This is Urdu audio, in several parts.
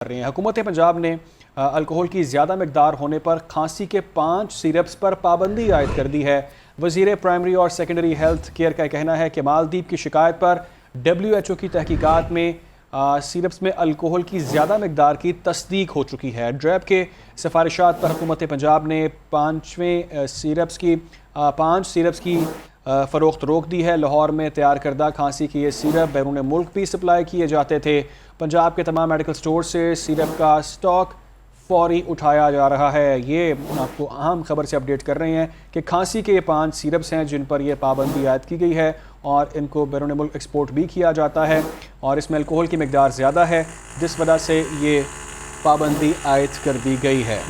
رہے ہیں۔ حکومت پنجاب نے الکوہل کی زیادہ مقدار ہونے پر کھانسی کے 5 سیرپس پر پابندی عائد کر دی ہے۔ وزیر پرائمری اور سیکنڈری ہیلتھ کیئر کا کہنا ہے کہ مالدیپ کی شکایت پر WHO کی تحقیقات میں سیرپس میں الکوہل کی زیادہ مقدار کی تصدیق ہو چکی ہے۔ ڈریب کے سفارشات پر حکومت پنجاب نے 5 سیرپس کی فروخت روک دی ہے۔ لاہور میں تیار کردہ کھانسی کے یہ سیرپ بیرون ملک بھی سپلائی کیے جاتے تھے۔ پنجاب کے تمام میڈیکل سٹور سے سیرپ کا سٹاک فوری اٹھایا جا رہا ہے۔ یہ آپ کو اہم خبر سے اپڈیٹ کر رہے ہیں کہ کھانسی کے یہ 5 سیرپس ہیں جن پر یہ پابندی عائد کی گئی ہے اور ان کو بیرون ملک ایکسپورٹ بھی کیا جاتا ہے اور اس میں الکوہل کی مقدار زیادہ ہے جس وجہ سے یہ پابندی عائد کر دی گئی ہے۔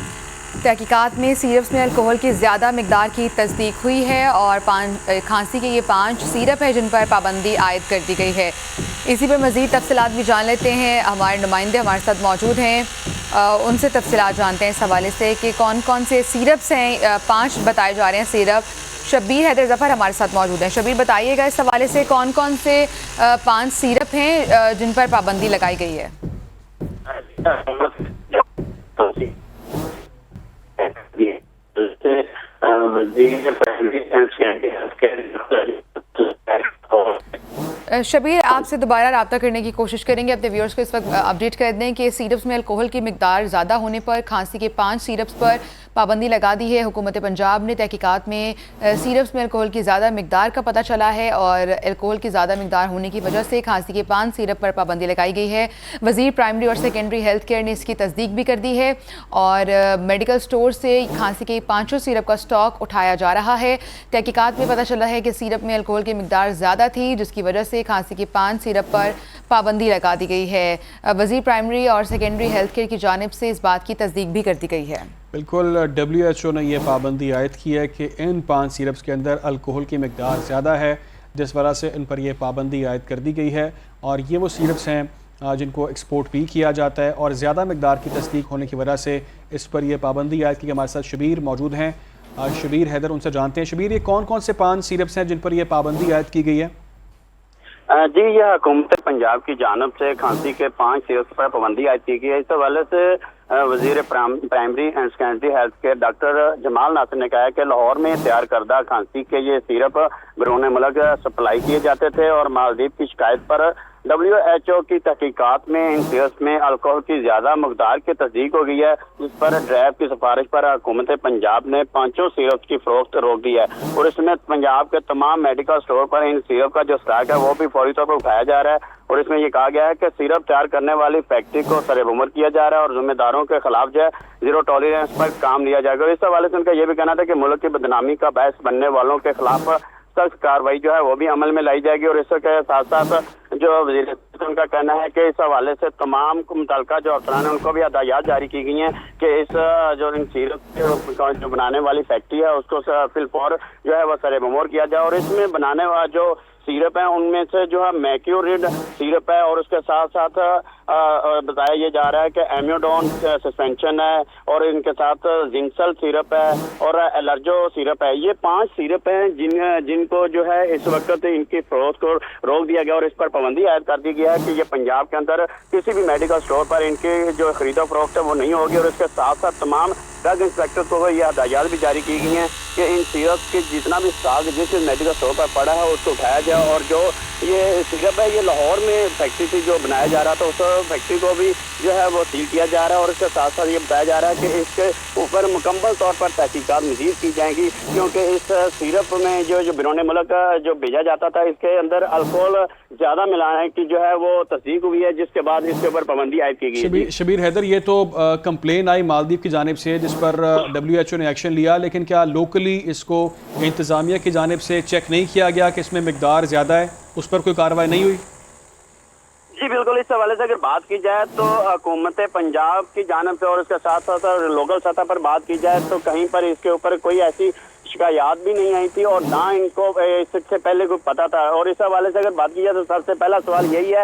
تحقیقات میں سیرپس میں الکوہل کی زیادہ مقدار کی تصدیق ہوئی ہے اور کھانسی کے یہ 5 سیرپ ہیں جن پر پابندی عائد کر دی گئی ہے۔ اسی پر مزید تفصیلات بھی جان لیتے ہیں، ہمارے نمائندے ہمارے ساتھ موجود ہیں، ان سے تفصیلات جانتے ہیں اس حوالے سے کہ کون کون سے سیرپس ہیں۔ 5 بتائے جا رہے ہیں سیرپ۔ شبیر حیدر ظفر ہمارے ساتھ موجود ہیں۔ شبیر، بتائیے گا اس حوالے سے کون کون سے 5 سیرپ ہیں جن پر پابندی لگائی گئی ہے؟ شبیر، آپ سے دوبارہ رابطہ کرنے کی کوشش کریں گے، اپنے ویورز کو اس وقت اپڈیٹ کر دیں کہ سیرپس میں الکوہل کی مقدار زیادہ ہونے پر کھانسی کے 5 سیرپس پر پابندی لگا دی ہے۔ حکومت پنجاب نے تحقیقات میں سیرپس میں الکوہل کی زیادہ مقدار کا پتہ چلا ہے اور الکوہل کی زیادہ مقدار ہونے کی وجہ سے کھانسی کے 5 سیرپ پر پابندی لگائی گئی ہے۔ وزیر پرائمری اور سیکنڈری ہیلتھ کیئر نے اس کی تصدیق بھی کر دی ہے اور میڈیکل سٹور سے کھانسی کے 5 سیرپ کا سٹاک اٹھایا جا رہا ہے۔ تحقیقات میں پتہ چلا ہے کہ سیرپ میں الکوہل کی مقدار زیادہ تھی جس کی وجہ سے کھانسی کے 5 سیرپ پر پابندی لگا دی گئی ہے۔ وزیر پرائمری اور سیکنڈری ہیلتھ کیئر کی جانب سے اس بات کی تصدیق بھی کر دی گئی ہے۔ بالکل، WHO نے یہ پابندی عائد کی ہے کہ ان 5 سیرپس کے اندر الکوہل کی مقدار زیادہ ہے جس وجہ سے ان پر یہ پابندی عائد کر دی گئی ہے اور یہ وہ سیرپس ہیں جن کو ایکسپورٹ بھی کیا جاتا ہے اور زیادہ مقدار کی تصدیق ہونے کی وجہ سے اس پر یہ پابندی عائد کی۔ ہمارے ساتھ شبیر موجود ہیں، شبیر حیدر، ان سے جانتے ہیں۔ شبیر، یہ کون کون سے 5 سیرپس ہیں جن پر یہ پابندی عائد کی گئی ہے؟ جی، یہ حکومت پنجاب کی جانب سے کھانسی کے 5 سیرپس پر پابندی عائد کی گئی ہے۔ اس حوالے سے وزیر primary and secondary health care doctor Jamal Nasir نے کہا ہے کہ لاہور میں تیار کردہ کھانسی کے یہ سیرپ بیرون ملک سپلائی کیے جاتے تھے اور مالدیپ کی شکایت پر WHO کی تحقیقات میں ان سیرپس میں الکوہل کی زیادہ مقدار کی تصدیق ہو گئی ہے، جس پر ڈریب کی سفارش پر حکومت پنجاب نے 5 سیرپس کی فروخت روک دی ہے اور اس میں پنجاب کے تمام میڈیکل سٹور پر ان سیرپ کا جو اسٹاک ہے وہ بھی فوری طور پر اٹھایا جا رہا ہے اور اس میں یہ کہا گیا ہے کہ سیرپ تیار کرنے والی فیکٹری کو سرعمر کیا جا رہا ہے اور ذمہ داروں کے خلاف جو ہے زیرو ٹالرنس پر کام لیا جائے گا۔ اس حوالے سے ان کا یہ بھی کہنا تھا کہ ملک کی بدنامی کا باعث بننے والوں کے خلاف سخت کارروائی جو ہے وہ بھی عمل میں لائی جائے گی اور اس کے ساتھ ساتھ جو وزیر ان کا کہنا ہے کہ اس حوالے سے تمام متعلقہ جو افسران ہیں ان کو بھی ہدایات جاری کی گئی ہیں کہ اس جو ان سیرپ جو بنانے والی فیکٹری ہے اس کو فی الفور جو ہے وہ سرعمر کیا جائے اور اس میں بنانے والا جو سیرپ ہیں ان میں سے جو ہے میکیوریڈ سیرپ ہے اور اس کے ساتھ ساتھ بتایا یہ جا رہا ہے کہ ایمیوڈون سسپینشن ہے اور ان کے ساتھ زنکسل سیرپ ہے اور الرجو سیرپ ہے۔ یہ 5 سیرپ ہیں جن کو جو ہے اس وقت ان کی فروخت کو روک دیا گیا اور اس پر پابندی عائد کر دی گیا ہے کہ یہ پنجاب کے اندر کسی بھی میڈیکل سٹور پر ان کی جو خرید و فروخت ہے وہ نہیں ہوگی اور اس کے ساتھ ساتھ تمام ڈرگ انسپیکٹر کو یہ ہدایات بھی جاری کی گئی ہیں کہ ان سیرپ کے جتنا بھی اسٹاک جس میڈیکل سٹور پر پڑا ہے اس کو اٹھایا جائے اور جو یہ سیرپ ہے یہ لاہور میں فیکٹری سے جو بنایا جا رہا تھا اس فیکٹری کو بھی جو ہے وہ سیل کیا جا رہا ہے اور اس کے ساتھ ساتھ یہ بتایا جا رہا ہے کہ اس کے اوپر مکمل طور پر تحقیقات مزید کی جائیں گی کیونکہ اس سیرپ میں جو بیرون ملک جو بھیجا جاتا تھا اس کے اندر الکوہل زیادہ ملانے کی جو ہے وہ تصدیق ہوئی ہے جس کے بعد اس کے اوپر پابندی عائد کی گئی ہے۔ شبیر حیدر، یہ تو کمپلین آئی مالدیپ کی جانب سے جس پر WHO نے ایکشن لیا، لیکن کیا لوکلی اس کو انتظامیہ کی جانب سے چیک نہیں کیا گیا کہ اس میں مقدار زیادہ ہے، اس پر کوئی کارروائی نہیں ہوئی؟ جی بالکل، اس حوالے سے اگر بات کی جائے تو حکومت پنجاب کی جانب سے اور اس کے ساتھ ساتھ لوکل سطح پر بات کی جائے تو کہیں پر اس کے اوپر کوئی ایسی شکایات بھی نہیں آئی تھی اور نہ ان کو اس سے پہلے کوئی پتہ تھا اور اس حوالے سے اگر بات کی جائے تو سب سے پہلا سوال یہی ہے